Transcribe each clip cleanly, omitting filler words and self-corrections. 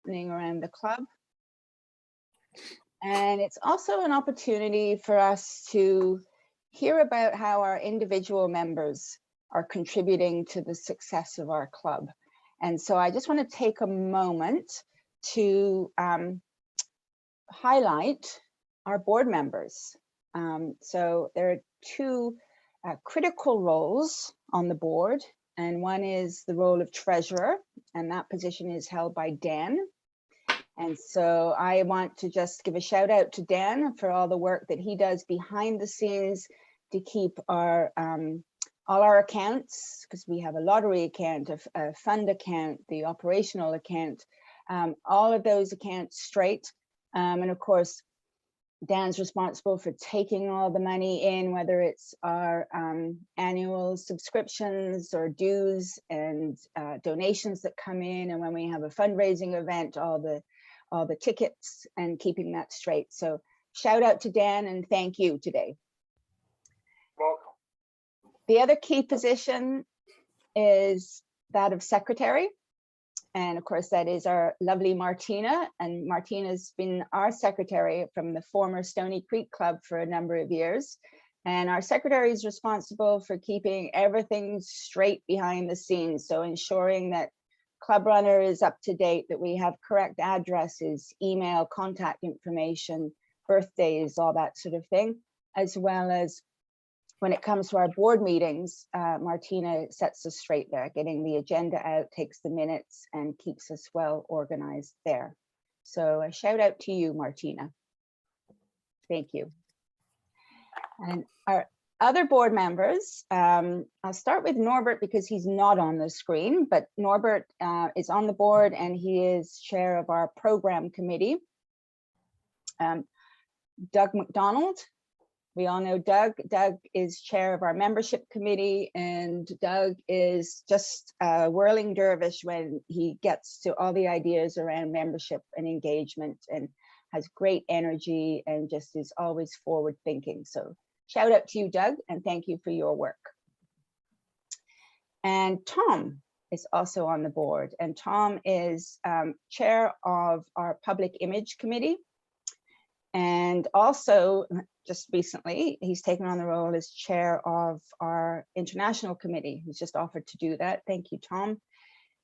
happening around the club. And it's also an opportunity for us to hear about how our individual members are contributing to the success of our club. And so I just want to take a moment to highlight our board members. So there are two critical roles on the board, and one is the role of treasurer, and that position is held by Dan. And so I want to just give a shout out to Dan for all the work that he does behind the scenes to keep our all our accounts, because we have a lottery account, a fund account, the operational account, all of those accounts straight. And of course, Dan's responsible for taking all the money in, whether it's our annual subscriptions or dues and donations that come in, and when we have a fundraising event, all the tickets, and keeping that straight. So shout out to Dan and thank you today. Welcome. The other key position is that of secretary. And of course, that is our lovely Martina. And Martina's been our secretary from the former Stony Creek Club for a number of years. And our secretary is responsible for keeping everything straight behind the scenes. So ensuring that Club Runner is up to date, that we have correct addresses, email, contact information, birthdays, all that sort of thing, as well as when it comes to our board meetings, Martina sets us straight there, getting the agenda out, takes the minutes, and keeps us well organized there. So a shout out to you, Martina. Thank you. And our other board members, I'll start with Norbert because he's not on the screen, but Norbert is on the board and he is chair of our program committee. Doug McDonald. We all know Doug. Doug is chair of our membership committee, and Doug is just a whirling dervish when he gets to all the ideas around membership and engagement, and has great energy and just is always forward thinking. So shout out to you, Doug, and thank you for your work. And Tom is also on the board, and Tom is chair of our public image committee. And also, just recently, he's taken on the role as chair of our international committee. He's just offered to do that. Thank you, Tom.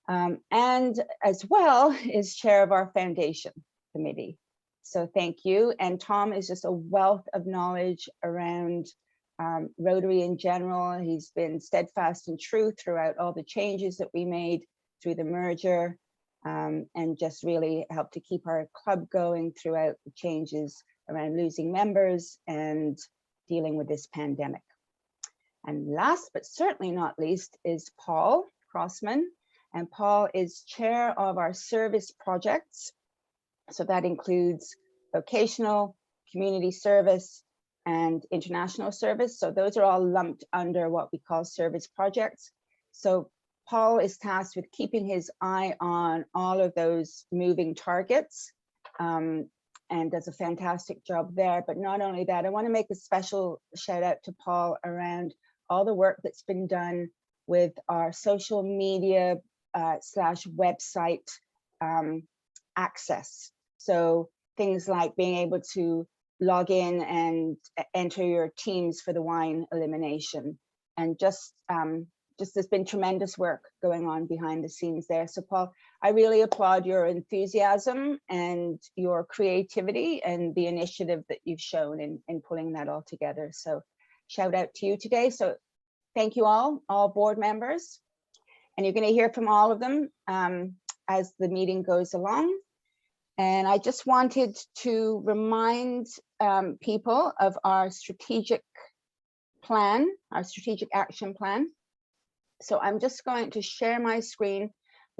And as well is chair of our foundation committee. So thank you. And Tom is just a wealth of knowledge around Rotary in general. He's been steadfast and true throughout all the changes that we made through the merger. And just really helped to keep our club going throughout the changes around losing members and dealing with this pandemic. And last but certainly not least is Paul Crossman. And Paul is chair of our service projects. So that includes vocational, community service, and international service. So those are all lumped under what we call service projects. So Paul is tasked with keeping his eye on all of those moving targets and does a fantastic job there. But not only that, I want to make a special shout out to Paul around all the work that's been done with our social media / website access. So things like being able to log in and enter your teams for the wine elimination, and just there's been tremendous work going on behind the scenes there. So Paul, I really applaud your enthusiasm and your creativity and the initiative that you've shown in pulling that all together. So shout out to you today. So thank you all board members. And you're going to hear from all of them as the meeting goes along. And I just wanted to remind people of our strategic plan, our strategic action plan. So I'm just going to share my screen. I'm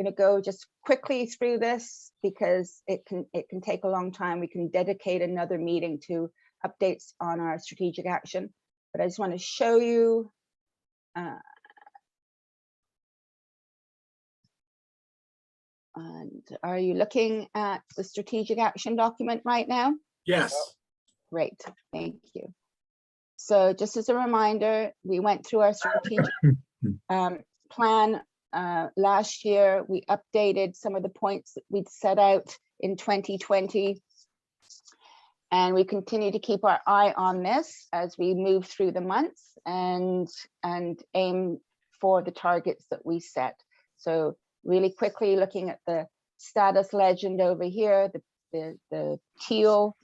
going to go just quickly through this because it can take a long time. We can dedicate another meeting to updates on our strategic action, but I just want to show you. And are you looking at the strategic action document right now? Yes. Great, thank you. So just as a reminder, we went through our strategic plan last year, we updated some of the points that we'd set out in 2020. And we continue to keep our eye on this as we move through the months and aim for the targets that we set. So really quickly looking at the status legend over here, the teal,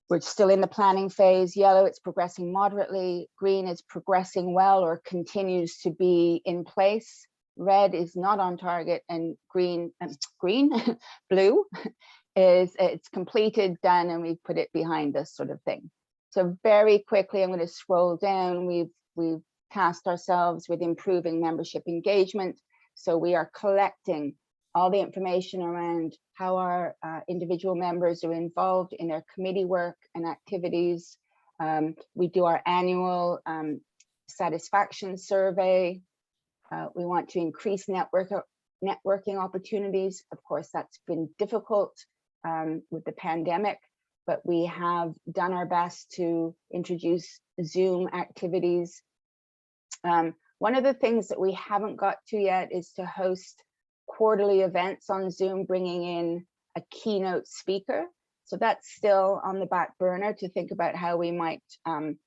we're still in the planning phase. Yellow, it's progressing moderately. Green is progressing well or continues to be in place. Red is not on target, and blue it's completed, done, and we've put it behind us, sort of thing. So very quickly, I'm going to scroll down. We've tasked ourselves with improving membership engagement. So we are collecting all the information around how our individual members are involved in their committee work and activities. We do our annual satisfaction survey. We want to increase networking opportunities. Of course, that's been difficult with the pandemic, but we have done our best to introduce Zoom activities. One of the things that we haven't got to yet is to host quarterly events on Zoom, bringing in a keynote speaker. So that's still on the back burner to think about how we might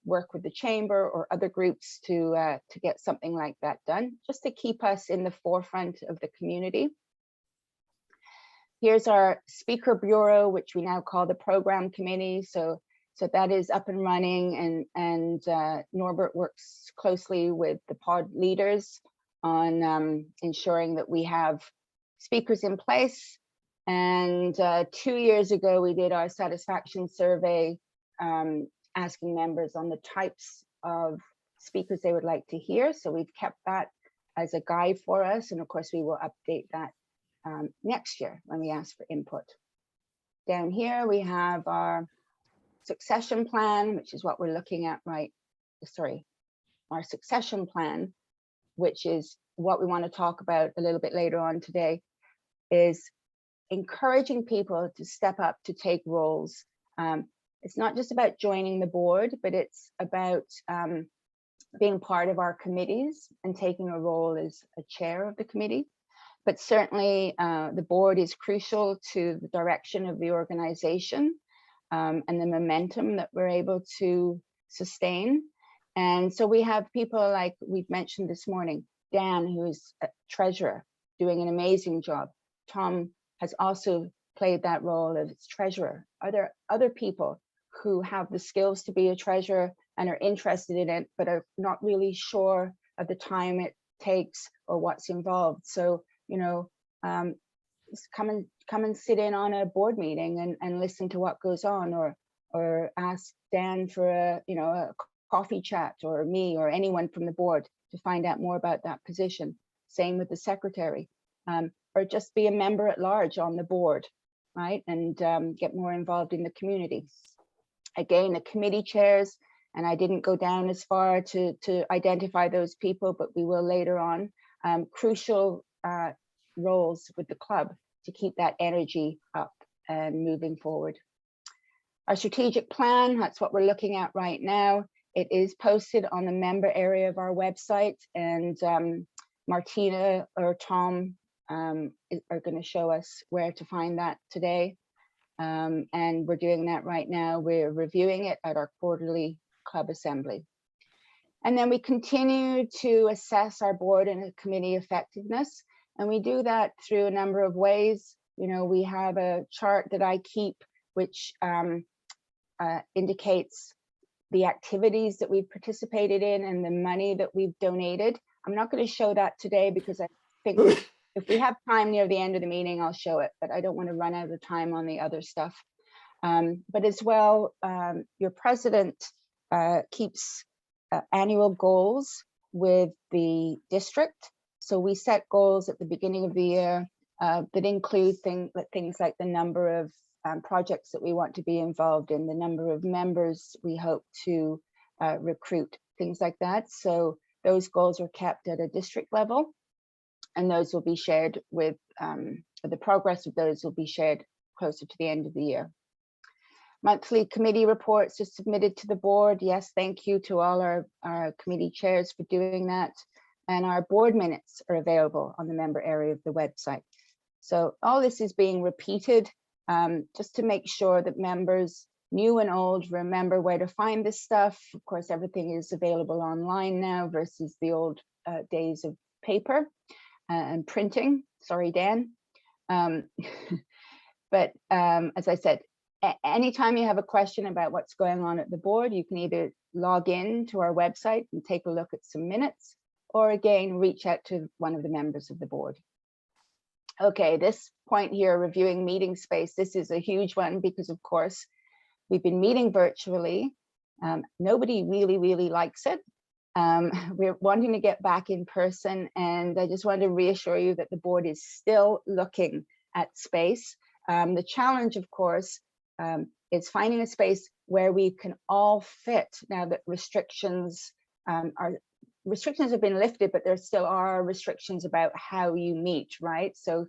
work with the chamber or other groups to get something like that done, just to keep us in the forefront of the community. Here's our speaker bureau, which we now call the program committee. So that is up and running, and Norbert works closely with the pod leaders on ensuring that we have speakers in place. And 2 years ago, we did our satisfaction survey, asking members on the types of speakers they would like to hear. So we've kept that as a guide for us. And of course, we will update that next year when we ask for input. Down here, we have our succession plan, which is what we're looking at our succession plan, which is what we want to talk about a little bit later on today, is encouraging people to step up to take roles. It's not just about joining the board, but it's about being part of our committees and taking a role as a chair of the committee. But certainly the board is crucial to the direction of the organization and the momentum that we're able to sustain. And so we have people like we've mentioned this morning, Dan, who is a treasurer, doing an amazing job. Tom has also played that role as treasurer. Are there other people who have the skills to be a treasurer and are interested in it, but are not really sure of the time it takes or what's involved? So, you know, come and sit in on a board meeting and listen to what goes on, or ask Dan for a coffee chat, or me or anyone from the board to find out more about that position. Same with the secretary, or just be a member at large on the board, right? And get more involved in the community. Again, the committee chairs, and I didn't go down as far to identify those people, but we will later on. Crucial roles with the club to keep that energy up and moving forward. Our strategic plan, that's what we're looking at right now. It is posted on the member area of our website, and Martina or Tom are going to show us where to find that today. And we're doing that right now. We're reviewing it at our quarterly club assembly. And then we continue to assess our board and committee effectiveness. And we do that through a number of ways. You know, we have a chart that I keep, which indicates the activities that we've participated in and the money that we've donated. I'm not going to show that today because I think if we have time near the end of the meeting, I'll show it, but I don't want to run out of time on the other stuff. But as well, your president keeps annual goals with the district. So we set goals at the beginning of the year that include things like the number of projects that we want to be involved in, the number of members we hope to recruit, things like that. So those goals are kept at a district level, and those will be shared with, the progress of those will be shared closer to the end of the year. Monthly committee reports are submitted to the board. Yes, thank you to all our committee chairs for doing that. and our board minutes are available on the member area of the website. So all this is being repeated just to make sure that members, new and old, remember where to find this stuff. Of course, everything is available online now versus the old days of paper and printing. Sorry, Dan. But as I said, anytime you have a question about what's going on at the board, you can either log in to our website and take a look at some minutes, or again, reach out to one of the members of the board. Okay, this point here, reviewing meeting space, this is a huge one because of course, we've been meeting virtually. Nobody really likes it. We're wanting to get back in person, and I just want to reassure you that the board is still looking at space. The challenge, of course, is finding a space where we can all fit. Now that restrictions have been lifted, but there still are restrictions about how you meet, right? So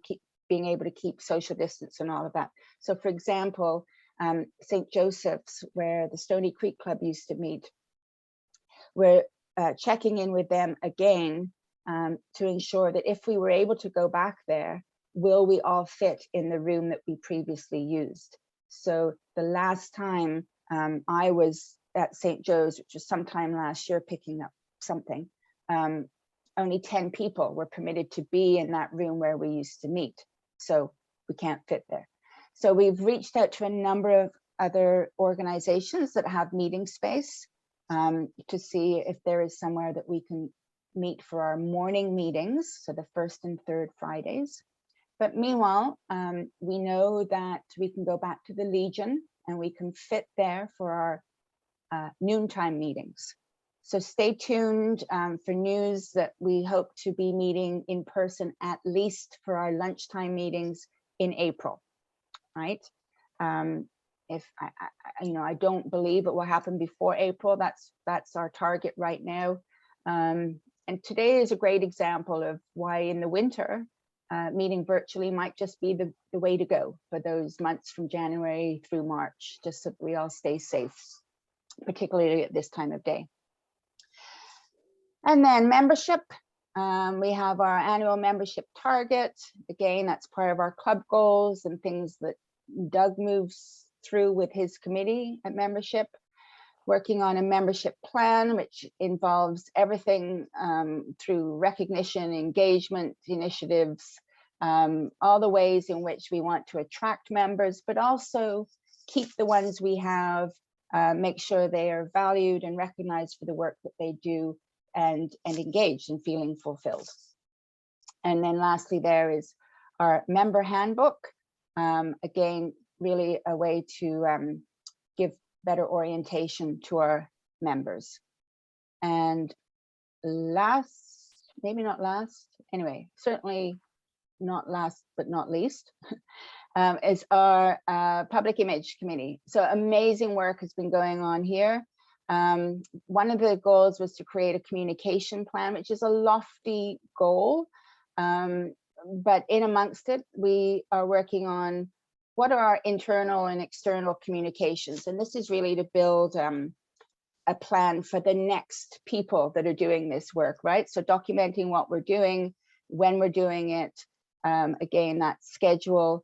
being able to keep social distance and all of that. So for example, St. Joseph's, where the Stony Creek Club used to meet, we're checking in with them again to ensure that if we were able to go back there, will we all fit in the room that we previously used? So the last time I was at St. Joe's, which was sometime last year, picking up something, only 10 people were permitted to be in that room where we used to meet. So we can't fit there. So we've reached out to a number of other organizations that have meeting space to see if there is somewhere that we can meet for our morning meetings, so the first and third Fridays. But meanwhile, we know that we can go back to the Legion and we can fit there for our noontime meetings. So stay tuned for news that we hope to be meeting in person at least for our lunchtime meetings in April, right? If I don't believe it will happen before April. That's our target right now. And today is a great example of why in the winter, meeting virtually might just be the way to go for those months from January through March, just so we all stay safe, particularly at this time of day. And then membership, we have our annual membership target. Again, that's part of our club goals and things that Doug moves through with his committee at membership. Working on a membership plan, which involves everything through recognition, engagement initiatives, all the ways in which we want to attract members, but also keep the ones we have, make sure they are valued and recognized for the work that they do, and engaged and feeling fulfilled. And then lastly, there is our member handbook. Again, really a way to give better orientation to our members. And last, maybe not last, anyway, certainly not last but not least, is our public image committee. So amazing work has been going on here. One of the goals was to create a communication plan, which is a lofty goal, but in amongst it, we are working on what are our internal and external communications. And this is really to build a plan for the next people that are doing this work, right? So documenting what we're doing, when we're doing it, again, that schedule,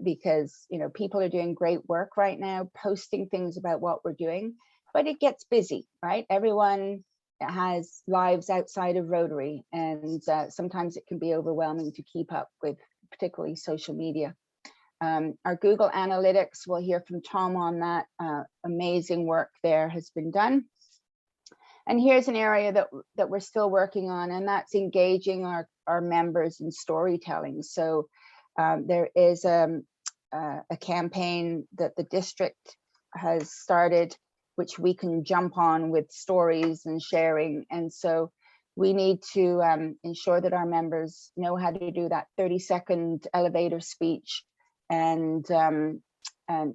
because people are doing great work right now, posting things about what we're doing, but it gets busy, right? Everyone has lives outside of Rotary, and sometimes it can be overwhelming to keep up with, particularly social media. Our Google Analytics, we'll hear from Tom on that. Amazing work there has been done. And here's an area that we're still working on, and that's engaging our members in storytelling. So there is a campaign that the district has started, which we can jump on with stories and sharing. And so we need to ensure that our members know how to do that 30-second elevator speech and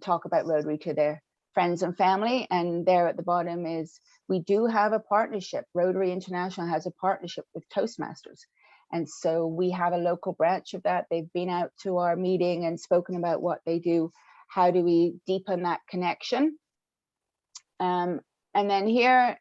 talk about Rotary to their friends and family. And there at the bottom is, we do have a partnership. Rotary International has a partnership with Toastmasters. And so we have a local branch of that. They've been out to our meeting and spoken about what they do. How do we deepen that connection? And then here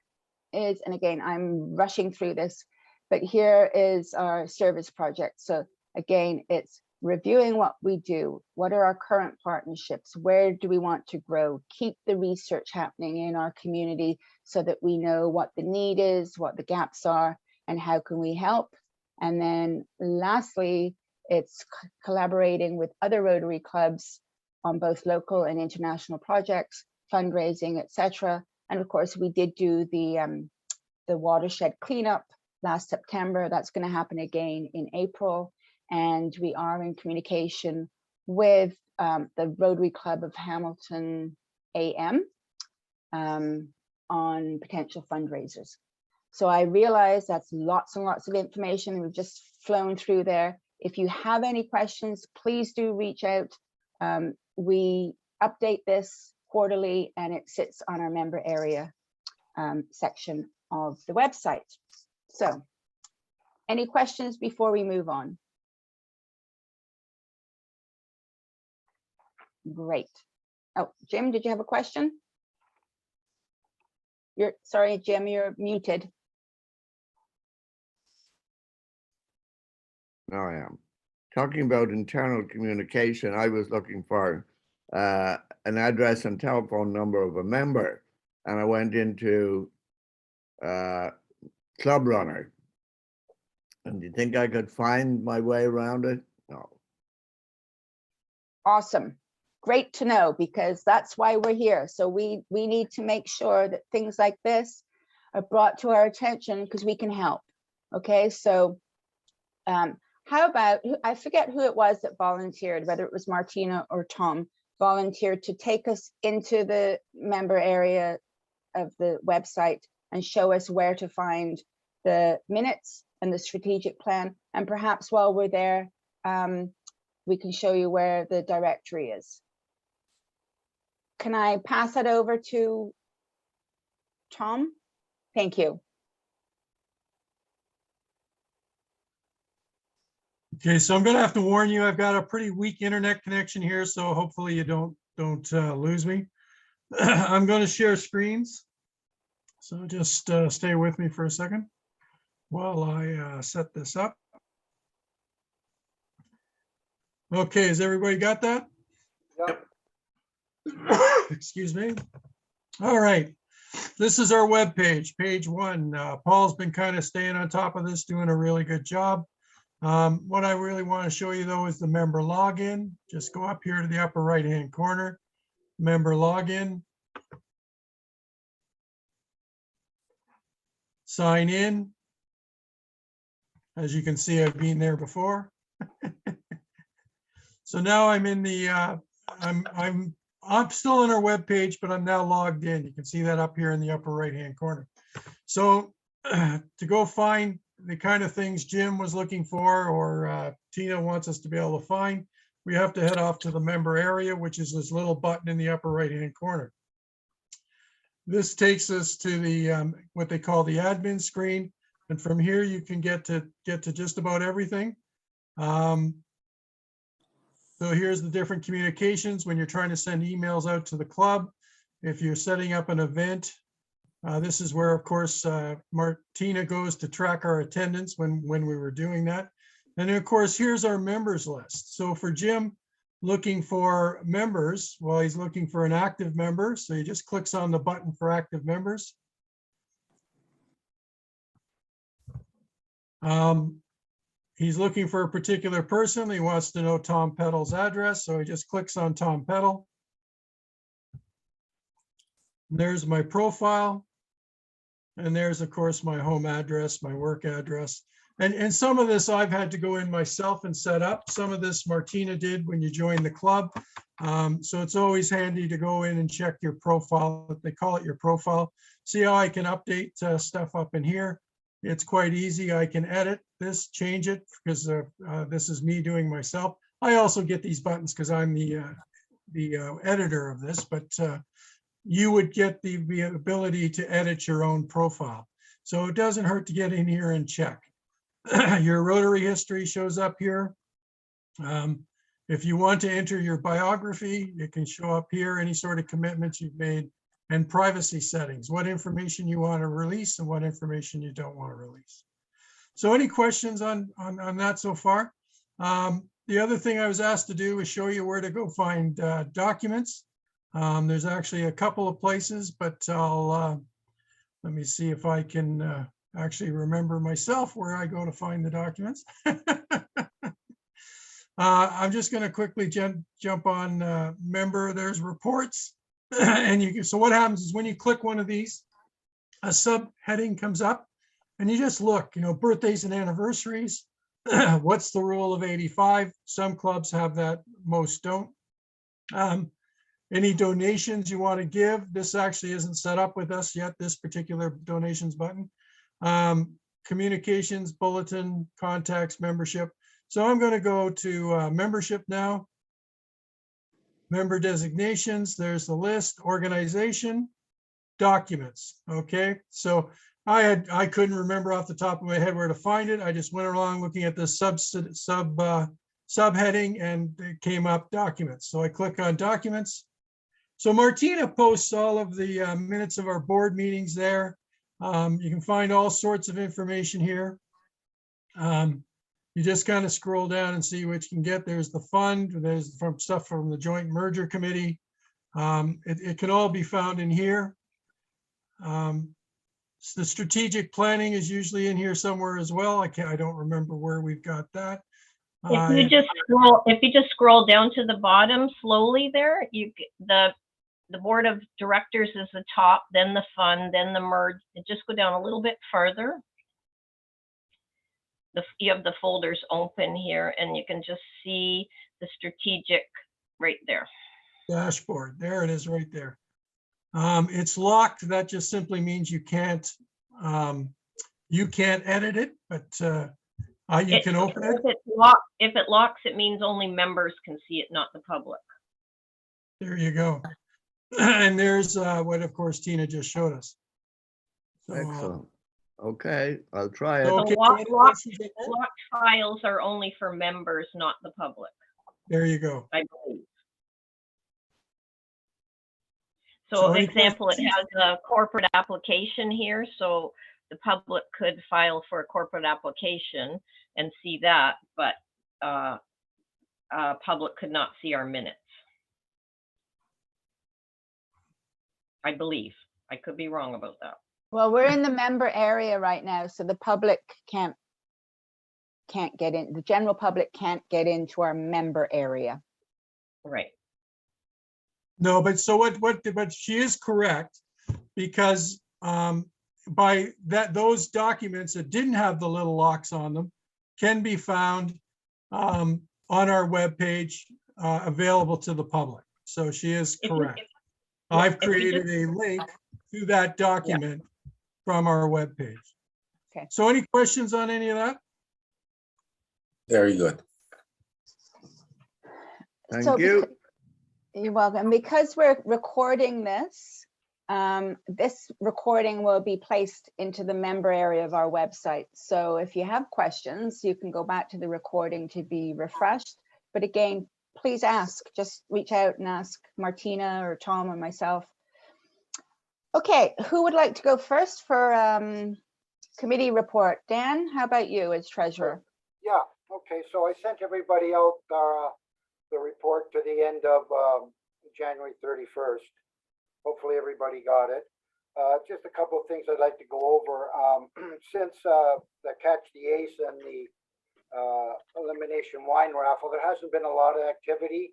is, and again, I'm rushing through this, but here is our service project. So again, it's reviewing what we do. What are our current partnerships? Where do we want to grow? Keep the research happening in our community so that we know what the need is, what the gaps are, and how can we help? And then lastly, it's collaborating with other Rotary clubs on both local and international projects, fundraising, etc. And of course, we did do the watershed cleanup last September. That's going to happen again in April. And we are in communication with the Rotary Club of Hamilton AM on potential fundraisers. So I realize that's lots and lots of information. We've just flown through there. If you have any questions, please do reach out. We update this quarterly and it sits on our member area section of the website. So any questions before we move on? Great. Oh, Jim, did you have a question? Sorry, Jim, you're muted. No, I am. Talking about internal communication, I was looking for an address and telephone number of a member, and I went into Club Runner. And do you think I could find my way around it? No. Awesome. Great to know, because that's why we're here. So we need to make sure that things like this are brought to our attention because we can help. Okay, so how about, I forget who it was that volunteered, whether it was Martina or Tom, volunteered to take us into the member area of the website and show us where to find the minutes and the strategic plan. And perhaps while we're there, we can show you where the directory is. Can I pass that over to Tom? Thank you. Okay, so I'm going to have to warn you, I've got a pretty weak internet connection here, so hopefully you don't lose me. I'm going to share screens. So just stay with me for a second while I set this up. Okay, has everybody got that? Yep. Excuse me. All right, this is our web page, page 1. Paul's been kind of staying on top of this, doing a really good job. What I really want to show you though is the member login. Just go up here to the upper right hand corner, member login, sign in. As you can see, I've been there before. So now I'm in the I'm still in our web page, but I'm now logged in. You can see that up here in the upper right hand corner. So to go find the kind of things Jim was looking for, or Tina wants us to be able to find, we have to head off to the member area, which is this little button in the upper right hand corner. This takes us to the what they call the admin screen, and from here you can get to just about everything. So here's the different communications when you're trying to send emails out to the club. If you're setting up an event, this is where, of course, Martina goes to track our attendance when we were doing that. And then, of course, here's our members list. So for Jim, looking for members, well, he's looking for an active member. So he just clicks on the button for active members. He's looking for a particular person. He wants to know Tom Peddle's address. So he just clicks on Tom Peddle. And there's my profile. And there's, of course, my home address, my work address. And some of this I've had to go in myself and set up. Some of this Martina did when you join the club. So it's always handy to go in and check your profile. They call it your profile. See how I can update stuff up in here. It's quite easy. I can edit this, change it, because this is me doing myself. I also get these buttons because I'm the editor of this, but you would get the ability to edit your own profile. So it doesn't hurt to get in here and check. Your Rotary history shows up here. If you want to enter your biography, it can show up here, any sort of commitments you've made, and privacy settings, what information you want to release and what information you don't want to release. So any questions on that so far? The other thing I was asked to do is show you where to go find documents. There's actually a couple of places, but I'll let me see if I can actually remember myself where I go to find the documents. I'm just going to quickly jump on member. There's reports, and you can. So what happens is when you click one of these, a subheading comes up, and you just look. You know, birthdays and anniversaries. What's the rule of 85? Some clubs have that, most don't. Any donations you want to give, this actually isn't set up with us yet, this particular donations button. Communications, bulletin, contacts, membership. So I'm going to go to membership now. Member designations, there's the list, organization, documents. Okay, so I couldn't remember off the top of my head where to find it. I just went along looking at the subheading and it came up documents. So I click on documents. So Martina posts all of the minutes of our board meetings there. You can find all sorts of information here. You just kind of scroll down and see what you can get. There's the fund, there's from stuff from the joint merger committee. It can all be found in here. The strategic planning is usually in here somewhere as well. I don't remember where we've got that. If you just scroll down to the bottom slowly there, the board of directors is the top, then the fund, then the merge. Just go down a little bit further. You have the folders open here, and you can just see the strategic right there. Dashboard, there it is right there. It's locked. That just simply means you can't edit it, but you can open it. If it locks, it means only members can see it, not the public. There you go. And there's what, of course, Tina just showed us. So, Excellent. Okay, I'll try it. So okay, locked files are only for members, not the public, there you go. I believe. So, any example, it questions? has a corporate application here, so the public could file for a corporate application and see that, but public could not see our minutes. I believe. I could be wrong about that. Well, we're in the member area right now, so the public can't get in. The general public can't get into our member area. Right. No, but so but she is correct, because by that, those documents that didn't have the little locks on them can be found on our webpage, available to the public. So she is correct. I've created a link to that document from our webpage. Okay. So any questions on any of that? Very good. Thank you. You're welcome. Because we're recording this, this recording will be placed into the member area of our website. So if you have questions, you can go back to the recording to be refreshed. But again, please ask, just reach out and ask Martina or Tom or myself. Okay, who would like to go first for committee report? Dan, how about you as treasurer? Yeah, okay, so I sent everybody out the report to the end of January 31st. Hopefully everybody got it. Just a couple of things I'd like to go over. Since the Catch the Ace and the elimination wine raffle, there hasn't been a lot of activity.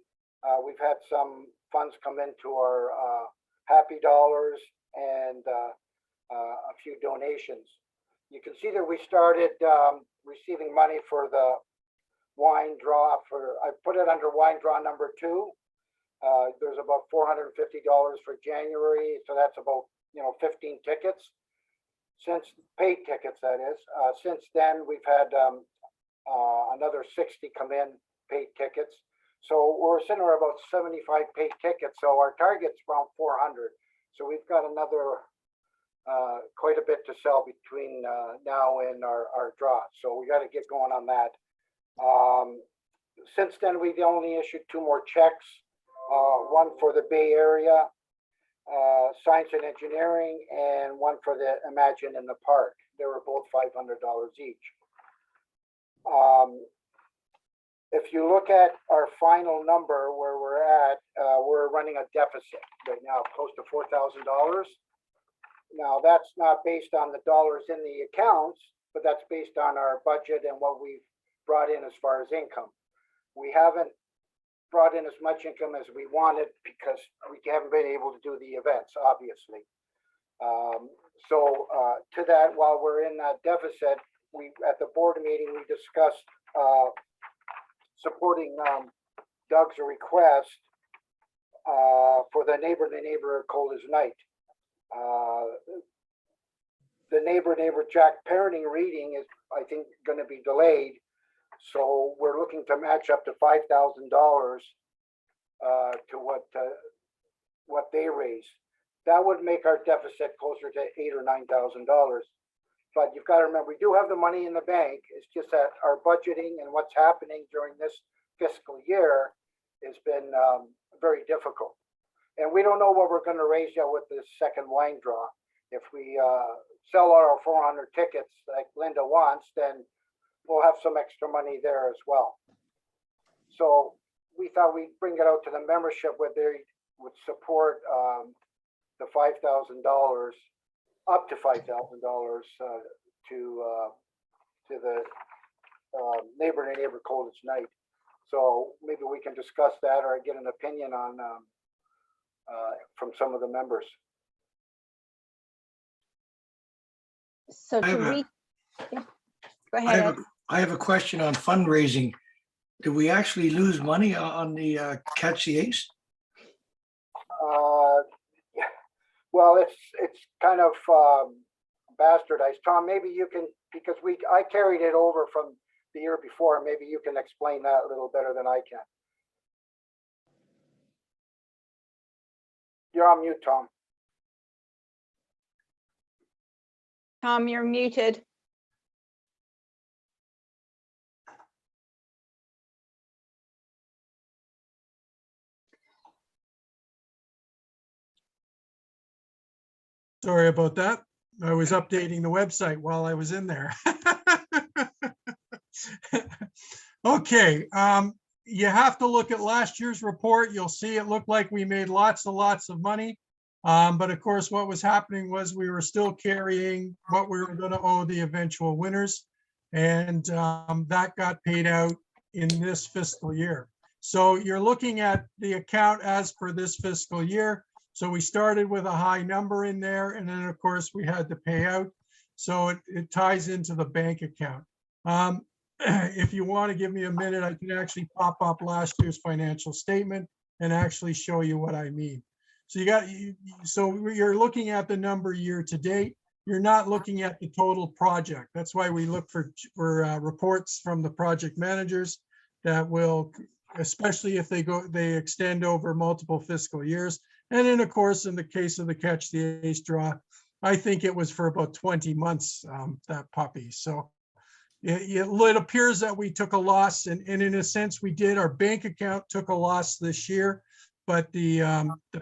We've had some funds come into our Happy Dollars and a few donations. You can see that we started receiving money for the wine draw. I put it under wine draw number 2. There's about $450 for January, so that's about 15 tickets. Since paid tickets, that is. Since then, we've had another 60 come in, paid tickets. So we're sitting at about 75 paid tickets. So our target's around 400. So we've got another quite a bit to sell between now and our draw. So we got to get going on that. Since then, we've only issued 2 more checks. One for the Bay Area, Science and Engineering, and one for the Imagine in the Park. They were both $500 each. If you look at our final number where we're at, we're running a deficit right now, close to $4,000. Now, that's not based on the dollars in the accounts, but that's based on our budget and what we've brought in as far as income. We haven't brought in as much income as we wanted because we haven't been able to do the events, obviously. To that, while we're in that deficit, we at the board meeting, we discussed supporting Doug's request for the neighbor cold as night. The neighbor Jack parenting reading is, I think, going to be delayed. So we're looking to match up to $5,000 to what they raised. That would make our deficit closer to $8,000 or $9,000. But you've got to remember, we do have the money in the bank. It's just that our budgeting and what's happening during this fiscal year has been very difficult. And we don't know what we're going to raise yet with this second wine draw. If we sell all our 400 tickets like Linda wants, then we'll have some extra money there as well. So we thought we'd bring it out to the membership where they would support the $5,000, up to $5,000 to the neighbor cold as night. So maybe we can discuss that or get an opinion on from some of the members. So I to have a- re, yeah. Go ahead, Ed. I have a question on fundraising. Do we actually lose money on the Catch the Ace? Well, it's kind of bastardized. Tom, maybe you can, because I carried it over from the year before. Maybe you can explain that a little better than I can. You're on mute, Tom. Tom, you're muted. Sorry about that. I was updating the website while I was in there. Okay, you have to look at last year's report. You'll see it looked like we made lots and lots of money. But of course, what was happening was we were still carrying what we were going to owe the eventual winners. And that got paid out in this fiscal year. So you're looking at the account as per this fiscal year. So we started with a high number in there, and then of course we had to pay out. So it ties into the bank account. If you want to give me a minute, I can actually pop up last year's financial statement and actually show you what I mean. So you're looking at the number year to date. You're not looking at the total project. That's why we look for reports from the project managers that will, especially if they extend over multiple fiscal years. And then, of course, in the case of the Catch the Ace draw, I think it was for about 20 months, that puppy. So it appears that we took a loss, and in a sense we did. Our bank account took a loss this year, but the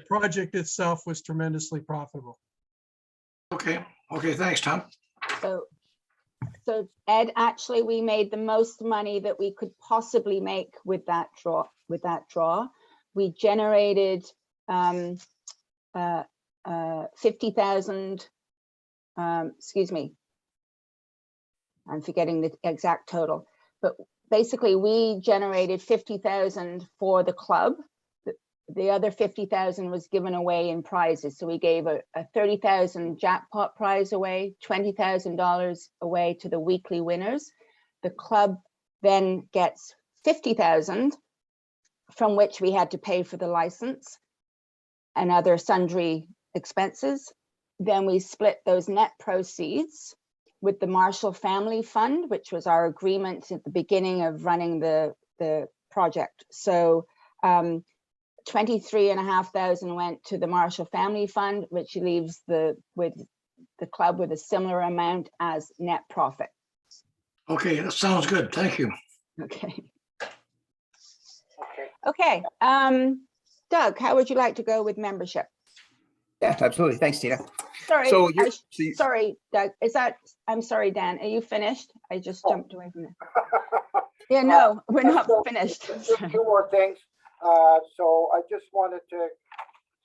project itself was tremendously profitable. Okay, thanks, Tom. So Ed, actually, we made the most money that we could possibly make with that draw. We generated 50,000, excuse me, I'm forgetting the exact total, but basically we generated 50,000 for the club. The other 50,000 was given away in prizes. So we gave a 30,000 jackpot prize away, $20,000 away to the weekly winners. The club then gets 50,000, from which we had to pay for the license and other sundry expenses. Then we split those net proceeds with the Marshall Family Fund, which was our agreement at the beginning of running the project. So 23,500 went to the Marshall Family Fund, which leaves the club with a similar amount as net profit. Okay, that sounds good. Thank you. Okay. Okay. Okay. Doug, how would you like to go with membership? Yeah, absolutely. Thanks, Tina. Sorry, So you're, sorry, Doug, I'm sorry, Dan, are you finished? I just jumped away from it. Yeah, no, we're not So, finished. Just two more things. So I just wanted to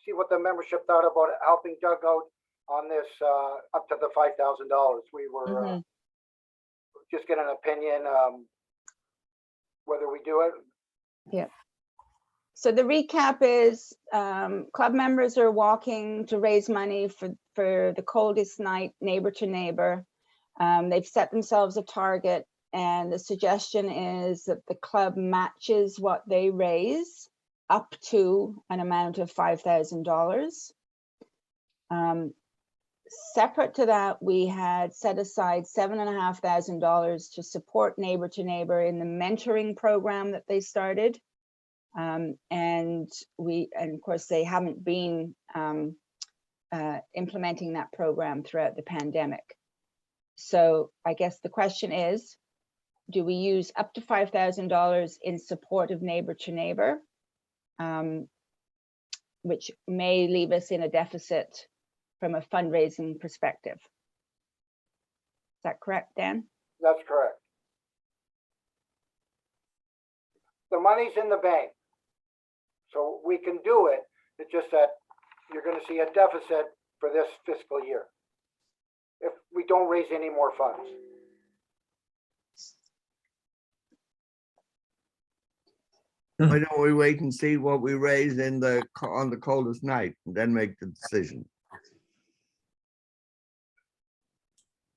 see what the membership thought about helping Doug out on this, up to the $5,000. We were Mhm. just get an opinion, whether we do it. So the recap is club members are walking to raise money for the coldest night, neighbor to neighbor. They've set themselves a target, and the suggestion is that the club matches what they raise up to an amount of $5,000. Separate to that, we had set aside $7,500 to support neighbor to neighbor in the mentoring program that they started. And of course, they haven't been implementing that program throughout the pandemic. So I guess the question is, do we use up to $5,000 in support of neighbor to neighbor, which may leave us in a deficit from a fundraising perspective? Is that correct, Dan? That's correct. The money's in the bank, so we can do it. It's just that you're going to see a deficit for this fiscal year if we don't raise any more funds. Why don't we wait and see what we raise on the coldest night and then make the decision?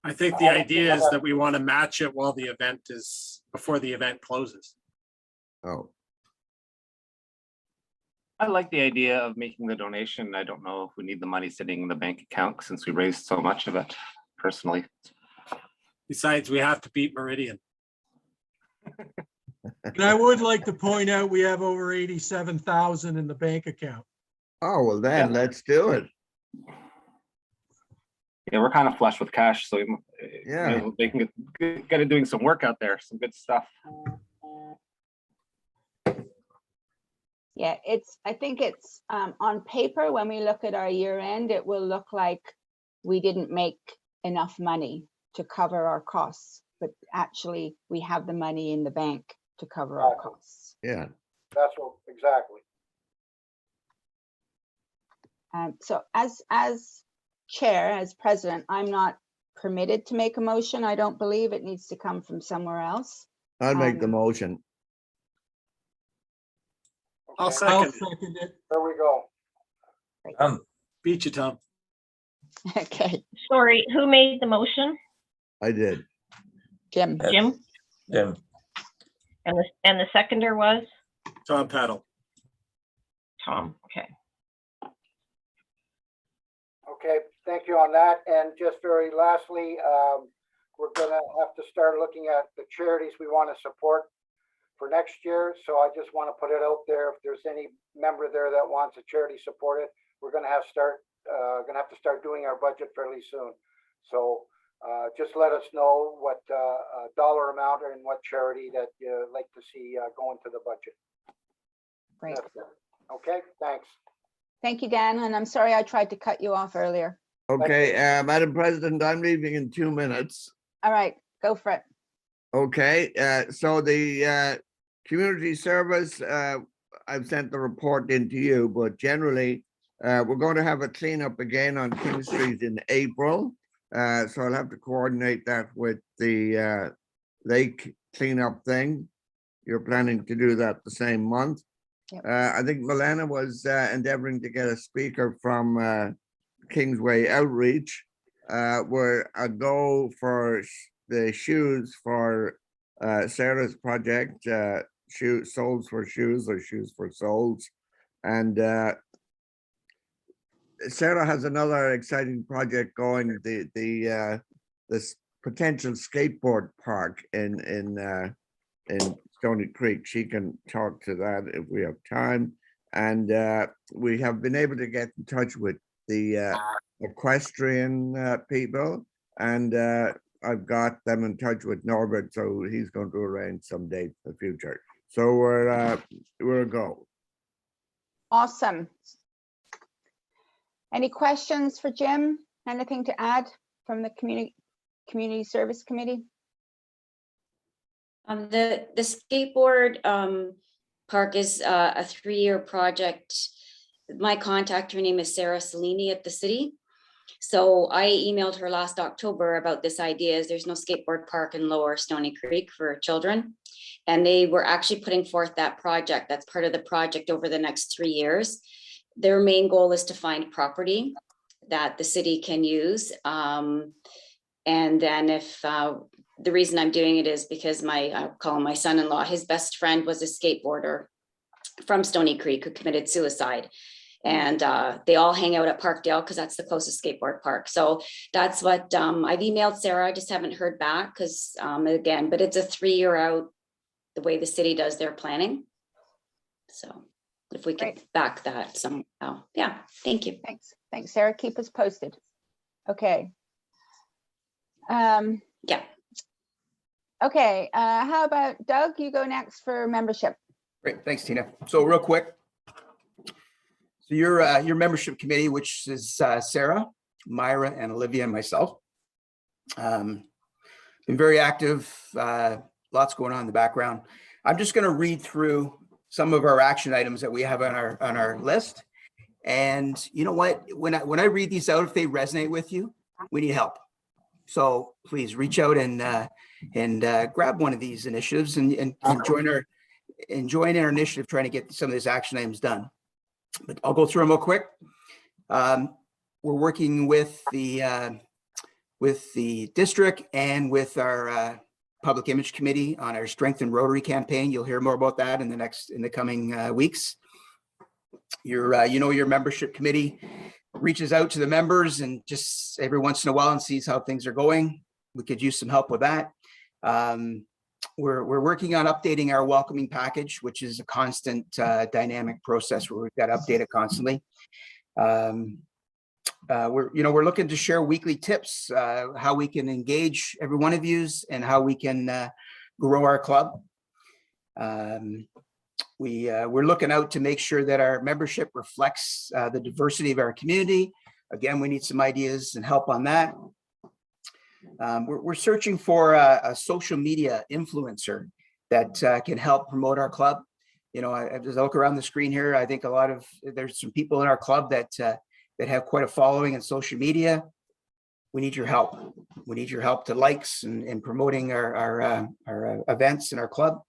I think the idea is that we want to match it while the event is, before the event closes. Oh, I like the idea of making the donation. I don't know if we need the money sitting in the bank account since we raised so much of it personally. Besides, we have to beat Meridian. And I would like to point out, we have over 87,000 in the bank account. oh, well then, let's do it. Yeah, we're kind of flush with cash, so Yeah. they can get it doing some work out there, some good stuff. Yeah, I think it's on paper, when we look at our year end, it will look like we didn't make enough money to cover our costs, but actually we have the money in the bank to cover our costs. Yeah. That's what, exactly. So as chair, as president, I'm not permitted to make a motion. I don't believe it needs to come from somewhere else. I'll make the motion. I'll Okay, I'll second it. second it. there we go. Beat you, Tom. Okay, Sorry, who made the motion? I did. Jim. Jim? Jim. And the seconder was Tom Paddle. Tom. Okay. Okay, thank you on that. And just very lastly, we're gonna have to start looking at the charities we want to support for next year. So I just want to put it out there. If there's any member there that wants a charity supported, we're gonna have to start doing our budget fairly soon. So just let us know what dollar amount and what charity that you'd like to see go into the budget. Great. That's it. Okay, thanks. Thank you, Dan. And I'm sorry I tried to cut you off earlier. Okay, Madam President, I'm leaving in 2 minutes. All right, go for it. Okay, so the community service, I've sent the report into you, but generally, we're going to have a cleanup again on King Street in April. So I'll have to coordinate that with the lake cleanup thing. You're planning to do that the same month. Yep. I think Milena was endeavoring to get a speaker from Kingsway Outreach. Where a go for the shoes for Sarah's project, Souls for Shoes or Shoes for Souls. And Sarah has another exciting project going, this potential skateboard park in Stony Creek. She can talk to that if we have time. And we have been able to get in touch with the equestrian people, and I've got them in touch with Norbert, so he's going to arrange some date in the future. So we're a go. Awesome. Any questions for Jim? Anything to add from the community service committee? The skateboard park is a 3-year project. My contact, her name is Sarah Salini at the city. So I emailed her last October about this idea. There's no skateboard park in Lower Stony Creek for children. And they were actually putting forth that project. That's part of the project over the next 3 years. Their main goal is to find property that the city can use. And then if the reason I'm doing it is because I call him my son-in-law, his best friend was a skateboarder from Stony Creek who committed suicide. And they all hang out at Parkdale because that's the closest skateboard park. So that's what I've emailed Sarah. I just haven't heard back because again, but it's a 3-year out the way the city does their planning. So if we could back that somehow. Yeah, thank you. Thanks, Sarah. Keep us posted. Okay. Yeah. Okay, how about Doug? You go next for membership. Great, thanks, Tina. So real quick. So your membership committee, which is Sarah, Myra, and Olivia, and myself. Been very active, lots going on in the background. I'm just going to read through some of our action items that we have on our list. And you know what? When I read these out, if they resonate with you, we need help. So please reach out and grab one of these initiatives and join our initiative trying to get some of these action items done. But I'll go through them real quick. We're working with the district and with our public image committee on our Strengthen Rotary campaign. You'll hear more about that in the coming weeks. Your membership committee reaches out to the members and just every once in a while and sees how things are going. We could use some help with that. We're working on updating our welcoming package, which is a constant dynamic process where we've got to update it constantly. We're looking to share weekly tips, how we can engage every one of yous and how we can grow our club. We're looking out to make sure that our membership reflects the diversity of our community. Again, we need some ideas and help on that. We're searching for a social media influencer that can help promote our club. As I look around the screen here, I think there's some people in our club that have quite a following in social media. We need your help. We need your help to likes and promoting our events in our club.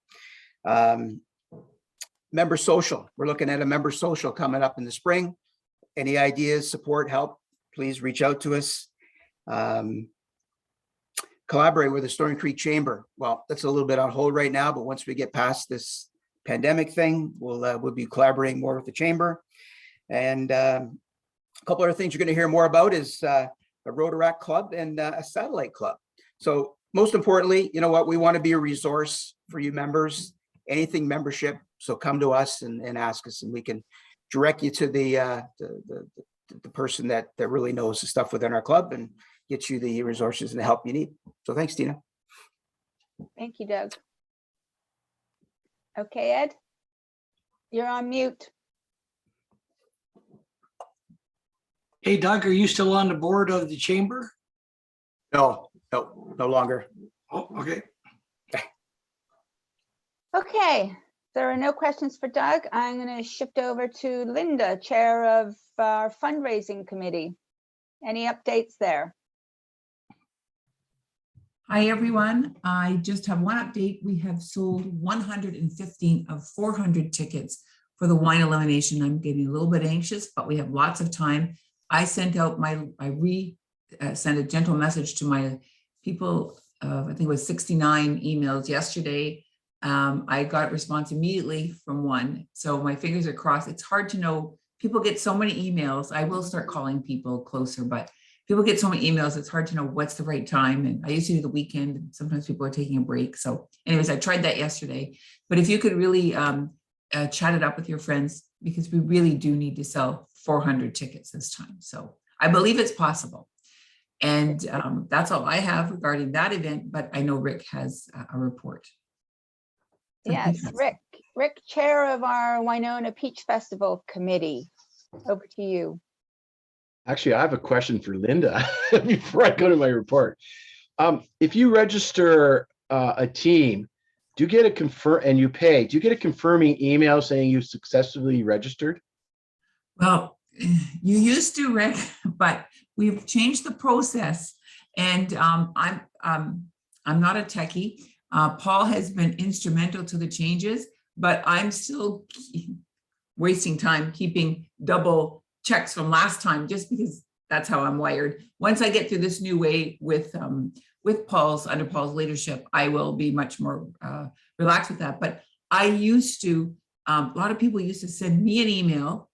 Member social. We're looking at a member social coming up in the spring. Any ideas, support, help, please reach out to us. Collaborate with the Stony Creek Chamber. Well, that's a little bit on hold right now, but once we get past this pandemic thing, we'll be collaborating more with the chamber. And a couple other things you're going to hear more about is a Rotaract club and a satellite club. So most importantly, you know what, we want to be a resource for you members, anything membership. So come to us and ask us, and we can direct you to the person that really knows the stuff within our club and get you the resources and the help you need. So thanks, Tina. Thank you, Doug. Okay, Ed, you're on mute. Hey, Doug, are you still on the board of the chamber? No longer. Oh, okay. Okay, there are no questions for Doug. I'm going to shift over to Linda, chair of our fundraising committee. Any updates there? Hi, everyone. I just have one update. We have sold 115 of 400 tickets for the wine elimination. I'm getting a little bit anxious, but we have lots of time. I sent out sent a gentle message to my people. I think it was 69 emails yesterday. I got a response immediately from one. So my fingers are crossed. It's hard to know. People get so many emails. I will start calling people closer, but people get so many emails. It's hard to know what's the right time. And I used to do the weekend, and sometimes people are taking a break. So anyways, I tried that yesterday, but if you could really chat it up with your friends, because we really do need to sell 400 tickets this time. So I believe it's possible. And that's all I have regarding that event, but I know Rick has a report. So yes, Rick, chair of our Winona Peach Festival committee. Over to you. Actually, I have a question for Linda before I go to my report. If you register a team, do you get a do you get a confirming email saying you successfully registered? Well, you used to, Rick, but we've changed the process, and I'm not a techie. Paul has been instrumental to the changes, but I'm still wasting time keeping double checks from last time, just because that's how I'm wired. Once I get through this new way with Paul's, under Paul's leadership, I will be much more relaxed with that. But I used to, a lot of people used to send me an email,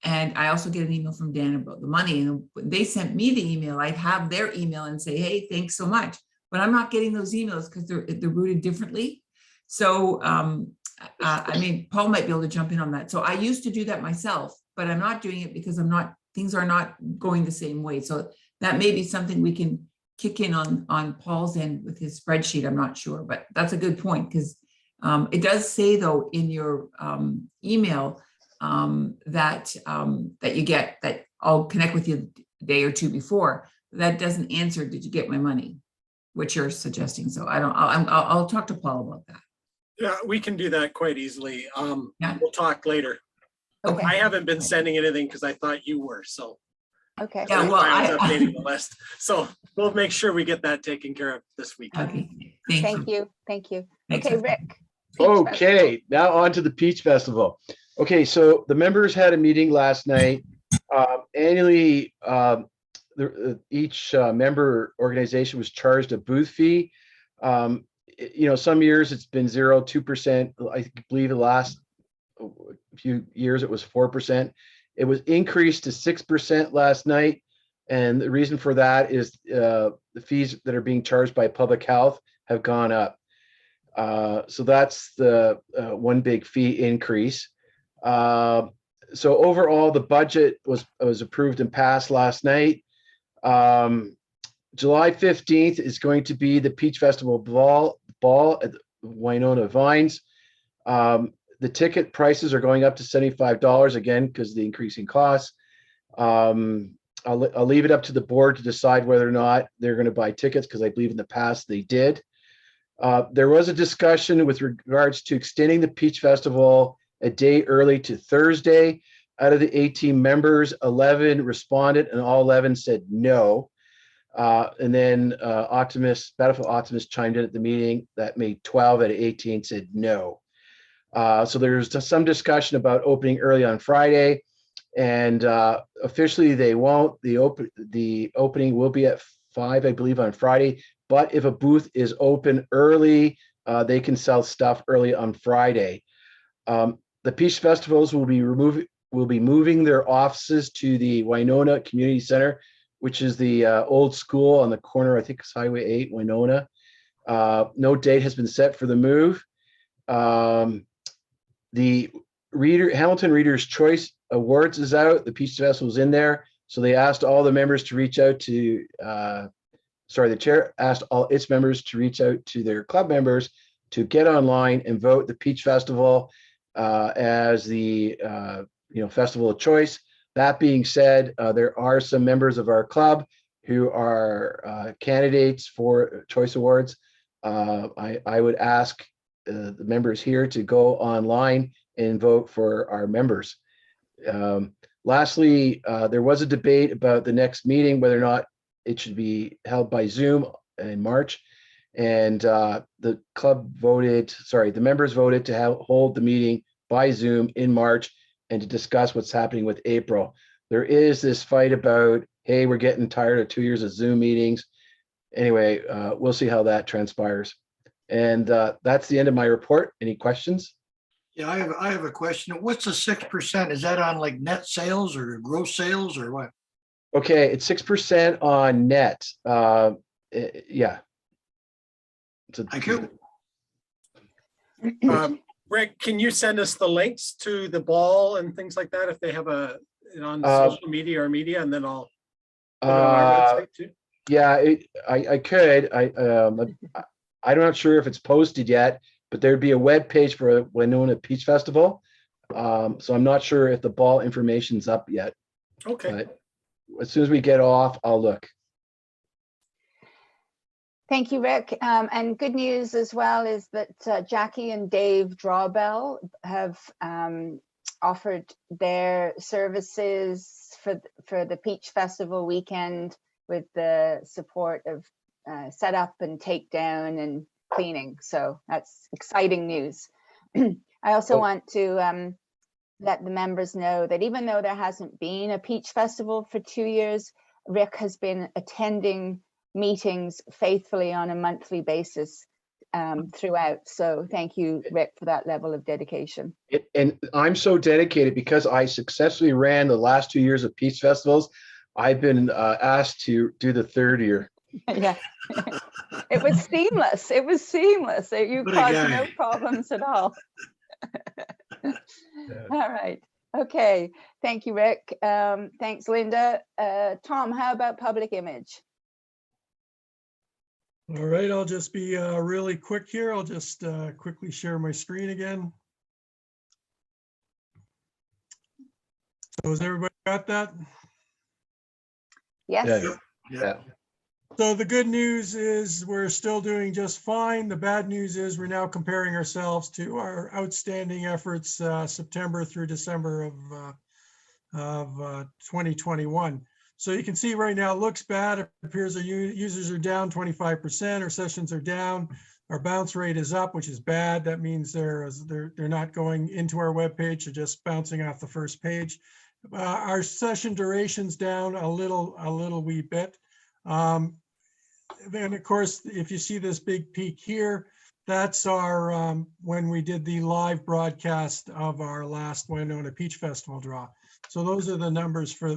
and I also get an email from Dan about the money. And when they sent me the email, I'd have their email and say, hey, thanks so much. But I'm not getting those emails because they're routed differently. So, I mean, Paul might be able to jump in on that. So I used to do that myself, but I'm not doing it because things are not going the same way. So that may be something we can kick in on Paul's end with his spreadsheet. I'm not sure, but that's a good point, because it does say though in your email that you get that I'll connect with you a day or two before. That doesn't answer, did you get my money, which you're suggesting. So I'll talk to Paul about that. Yeah, we can do that quite easily. Yeah. We'll talk later. Okay. I haven't been sending anything because I thought you were, so. Okay. Yeah, that's well, why I was updating the list. So we'll make sure we get that taken care of this week. Okay, Thank you. Thank you. Thanks. Okay, Rick. Peach Okay, now on to the Peach Festival. Okay, so the members had a meeting last night. Annually, each member organization was charged a booth fee. Some years it's been 0, 2%. I believe the last few years it was 4%. It was increased to 6% last night. And the reason for that is the fees that are being charged by public health have gone up. So that's the one big fee increase. So overall, the budget was approved and passed last night. July 15th is going to be the Peach Festival ball at Winona Vines. The ticket prices are going up to $75 again because of the increasing costs. I'll leave it up to the board to decide whether or not they're going to buy tickets, because I believe in the past they did. There was a discussion with regards to extending the Peach Festival a day early to Thursday. Out of the 18 members, 11 responded, and all 11 said no. And then Battlefield Optimist chimed in at the meeting that made 12 out of 18 said no. So there's some discussion about opening early on Friday, and officially they won't. The opening will be at 5, I believe, on Friday. But if a booth is open early, they can sell stuff early on Friday. The Peach Festivals will be moving their offices to the Winona Community Center, which is the old school on the corner, I think it's Highway 8, Winona. No date has been set for the move. The Hamilton Reader's Choice Awards is out. The Peach Festival is in there. So they asked all the members to reach out to, the chair asked all its members to reach out to their club members to get online and vote the Peach Festival as the festival of choice. That being said, there are some members of our club who are candidates for Choice Awards. I would ask the members here to go online and vote for our members. Lastly, there was a debate about the next meeting, whether or not it should be held by Zoom in March. And the members voted to hold the meeting by Zoom in March and to discuss what's happening with April. There is this fight about, hey, we're getting tired of 2 years of Zoom meetings. Anyway, we'll see how that transpires. And that's the end of my report. Any questions? Yeah, I have a question. What's the 6%? Is that on like net sales or gross sales or what? Okay, it's 6% on net. Yeah. Thank you. Rick, can you send us the links to the ball and things like that if they have on social media or media, and then I'll put it on our website too? Yeah, I could. I'm not sure if it's posted yet, but there'd be a web page for Winona Peach Festival. So I'm not sure if the ball information's up yet. Okay. But as soon as we get off, I'll look. Thank you, Rick. And good news as well is that Jackie and Dave Drawbell have offered their services for the Peach Festival weekend with the support of setup and takedown and cleaning. So that's exciting news. I also want to let the members know that even though there hasn't been a Peach Festival for 2 years, Rick has been attending meetings faithfully on a monthly basis throughout. So thank you, Rick, for that level of dedication. And I'm so dedicated because I successfully ran the last 2 years of Peach Festivals. I've been asked to do the third year. Yeah, it was seamless. It was seamless. You What a caused guy. no problems at all. All right. Okay. Thank you, Rick. Thanks, Linda. Tom, how about public image? All right, I'll just be really quick here. I'll just quickly share my screen again. So has everybody got that? Yes. Yeah. Yeah. So the good news is we're still doing just fine. The bad news is we're now comparing ourselves to our outstanding efforts September through December of 2021. So you can see right now it looks bad. It appears our users are down 25%. Our sessions are down. Our bounce rate is up, which is bad. That means they're not going into our webpage. They're just bouncing off the first page. Our session duration's down a little wee bit. Then of course, if you see this big peak here, that's our when we did the live broadcast of our last Winona Peach Festival draw. So those are the numbers for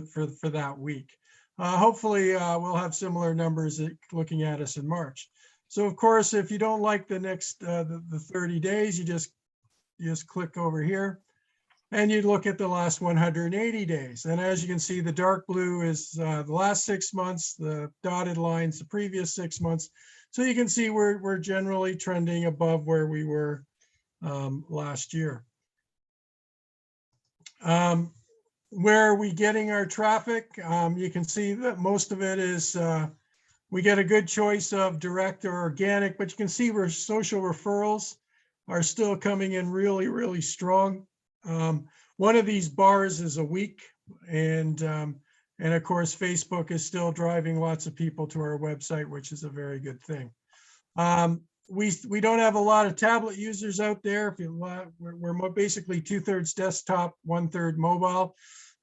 that week. Hopefully we'll have similar numbers looking at us in March. So of course, if you don't like the next the 30 days, you just click over here and you look at the last 180 days. And as you can see, the dark blue is the last 6 months, the dotted lines, the previous 6 months. So you can see we're generally trending above where we were last year. Where are we getting our traffic? You can see that most of it is, we get a good choice of direct or organic, but you can see where social referrals are still coming in really, really strong. One of these bars is a week, and of course, Facebook is still driving lots of people to our website, which is a very good thing. We don't have a lot of tablet users out there. We're basically 2/3 desktop, 1/3 mobile.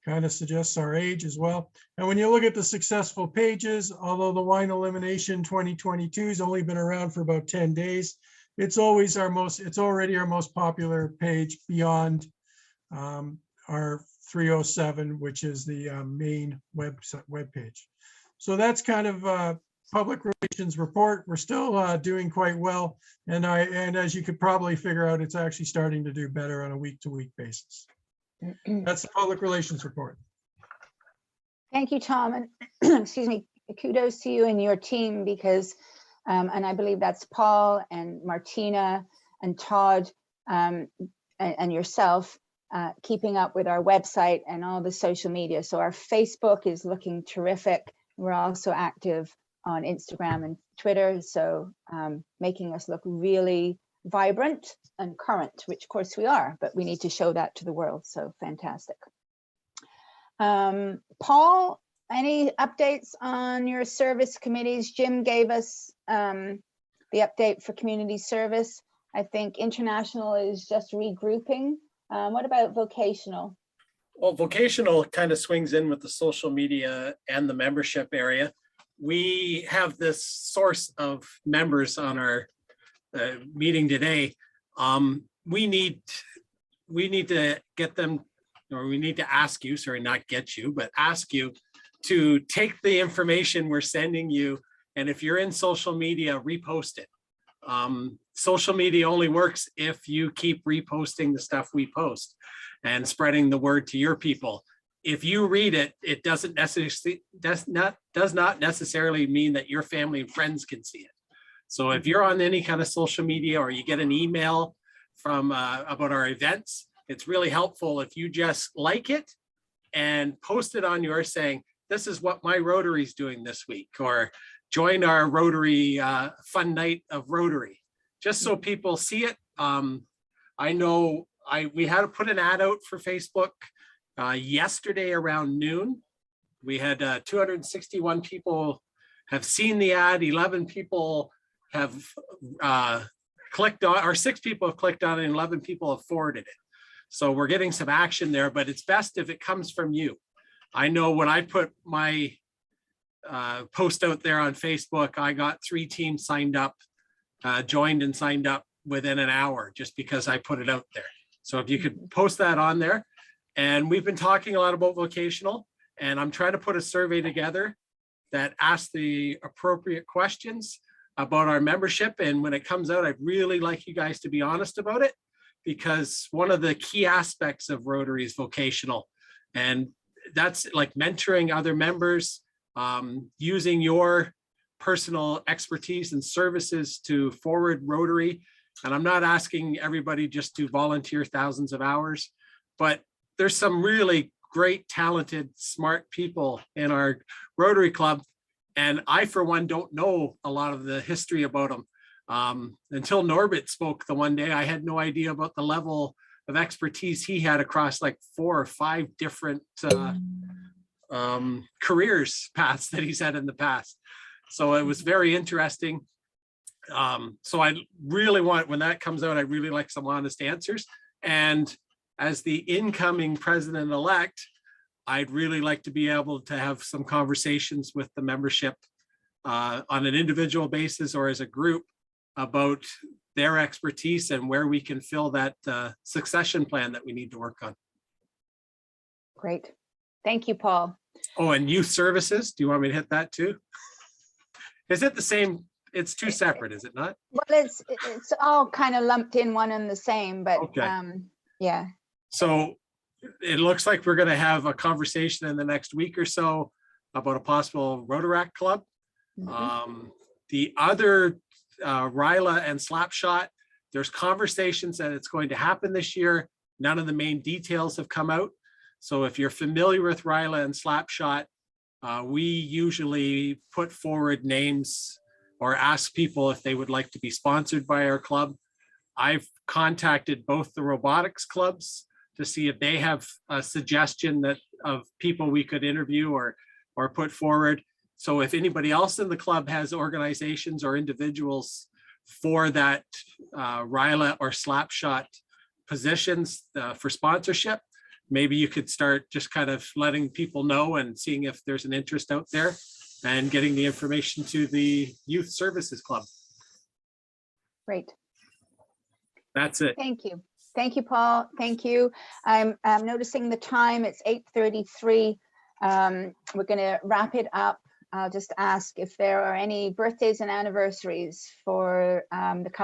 Kind of suggests our age as well. And when you look at the successful pages, although the Wine Elimination 2022 has only been around for about 10 days, it's already our most popular page beyond our 307, which is the main web page. So that's kind of public relations report. We're still doing quite well. And as you could probably figure out, it's actually starting to do better on a week-to-week basis. That's the public relations report. Thank you, Tom. And excuse me, kudos to you and your team because, and I believe that's Paul and Martina and Todd and yourself, keeping up with our website and all the social media. So our Facebook is looking terrific. We're also active on Instagram and Twitter. So making us look really vibrant and current, which of course we are, but we need to show that to the world. So fantastic. Paul, any updates on your service committees? Jim gave us the update for community service. I think international is just regrouping. What about vocational? Well, vocational kind of swings in with the social media and the membership area. We have this source of members on our meeting today. We need to get them, or we need to ask you, sorry, not get you, but ask you to take the information we're sending you. And if you're in social media, repost it. Social media only works if you keep reposting the stuff we post and spreading the word to your people. If you read it, it does not necessarily mean that your family and friends can see it. So if you're on any kind of social media or you get an email from about our events, it's really helpful if you just like it and post it on yours saying, this is what my Rotary's doing this week, or join our Rotary fun night of Rotary, just so people see it. I know we had to put an ad out for Facebook yesterday around noon. We had 261 people have seen the ad, 11 people have clicked on, or 6 people have clicked on it, and 11 people have forwarded it. So we're getting some action there, but it's best if it comes from you. I know when I put my post out there on Facebook, I got 3 teams signed up, joined and signed up within an hour, just because I put it out there. So if you could post that on there. And we've been talking a lot about vocational, and I'm trying to put a survey together that asks the appropriate questions about our membership. And when it comes out, I'd really like you guys to be honest about it, because one of the key aspects of Rotary is vocational. And that's like mentoring other members, using your personal expertise and services to forward Rotary. And I'm not asking everybody just to volunteer thousands of hours, but there's some really great, talented, smart people in our Rotary Club. And I, for one, don't know a lot of the history about them. Until Norbert spoke the one day, I had no idea about the level of expertise he had across like 4 or 5 different careers paths that he's had in the past. So it was very interesting. So I really want, when that comes out, I really like some honest answers. And as the incoming president-elect, I'd really like to be able to have some conversations with the membership on an individual basis or as a group about their expertise and where we can fill that succession plan that we need to work on. Great. Thank you, Paul. Oh, and youth services, do you want me to hit that too? Is it the same? It's 2 separate, is it not? Well, it's all kind of lumped in one and the same, but Okay. Yeah. So it looks like we're going to have a conversation in the next week or so about a possible Rotaract club. The other Ryla and Slapshot, there's conversations that it's going to happen this year. None of the main details have come out. So if you're familiar with Ryla and Slapshot, we usually put forward names or ask people if they would like to be sponsored by our club. I've contacted both the robotics clubs to see if they have a suggestion that of people we could interview or put forward. So if anybody else in the club has organizations or individuals for that Ryla or Slapshot positions for sponsorship, maybe you could start just kind of letting people know and seeing if there's an interest out there and getting the information to the Youth Services Club. Great. That's it. Thank you. Thank you, Paul. Thank you. I'm noticing the time. It's 8:33. We're going to wrap it up. I'll just ask if there are any birthdays and anniversaries for the coming